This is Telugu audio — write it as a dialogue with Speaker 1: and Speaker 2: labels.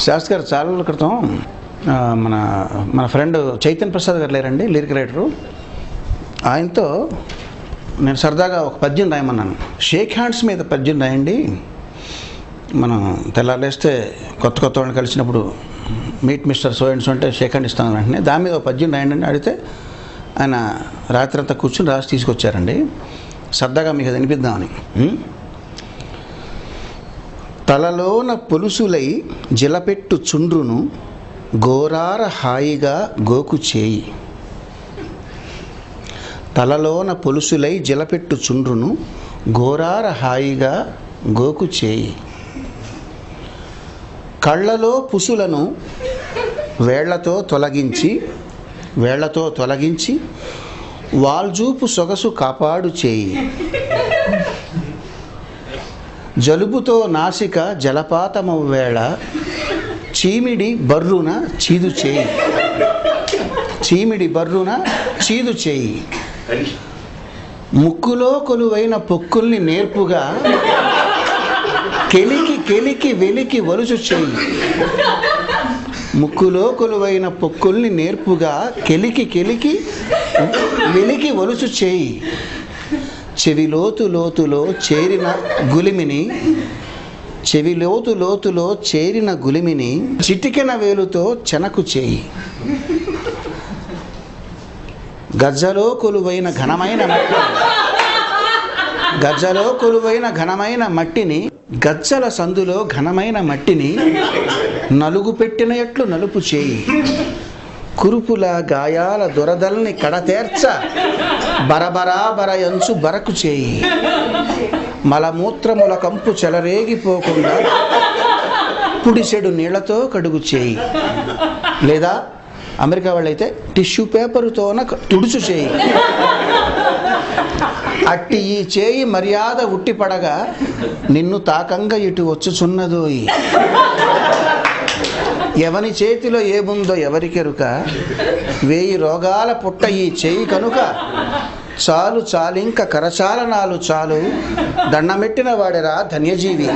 Speaker 1: శాస్త్రి గారు చాలా రోజుల క్రితం మన మన ఫ్రెండ్ చైతన్య ప్రసాద్ గారు లేరండి, లిరిక్ రైటరు. ఆయనతో నేను సరదాగా ఒక పద్యం రాయమన్నాను. షేక్ హ్యాండ్స్ మీద పద్యం రాయండి, మనం తెల్లారేస్తే కొత్త వాళ్ళని కలిసినప్పుడు meet mister so and so అంటే షేక్ హ్యాండ్ ఇస్తాను వెంటనే, దాని మీద ఒక పద్యం రాయండి అని అడిగితే ఆయన రాత్రి అంతా కూర్చుని రాసి తీసుకొచ్చారండి. సరదాగా మీకు అది వినిపిద్దామని. తలలోన పొలుసులై జిలపెట్టు చుండ్రును గోరార హాయిగా గోకు చేయి. తలలోన పొలుసులై జిలపెట్టు చుండ్రును గోరార హాయిగా గోకు చేయి. కళ్ళలో పుసులను వేళ్లతో తొలగించి వాల్జూపు సొగసు కాపాడు చేయి. జలుబుతో నాసిక జలపాతమవ్వేళ చీమిడి బర్రున చీదు చేయి. ముక్కులో కొలువైన పొక్కుల్ని నేర్పుగా కెలికి వెలికి వలుచు చేయి. ముక్కులో కొలువైన పొక్కుల్ని నేర్పుగా కెలికి వెలికి వలుచు చేయి. చెవిలోతులో చేరిన గులిమిని చిటికెన వేలుతో చెనకు చేయి. గజ్జలో కొలువైన ఘనమైన మట్టిని గజ్జల సందులో ఘనమైన మట్టిని నలుగు పెట్టిన ఎట్లు నలుపు చేయి. కురుపుల గాయాల దురదల్ని కడతేర్చ బరయంచు బరకు చేయి. మలమూత్రముల కంపు చెలరేగిపోకుండా పుడిసెడు నీళ్లతో కడుగు చేయి. లేదా అమెరికా వాళ్ళైతే టిష్యూ పేపరుతోన తుడుచు చేయి. అట్టి ఈ చేయి మర్యాద ఉట్టిపడగా నిన్ను తాకంగా ఇటు వచ్చుచున్నదోయి. ఎవని చేతిలో ఏముందో ఎవరికెరుక, 1000 రోగాల పుట్ట ఈ చేయి కనుక. చాలింక కరచాలనాలు చాలు, దండమెట్టిన వాడెరా ధన్యజీవి.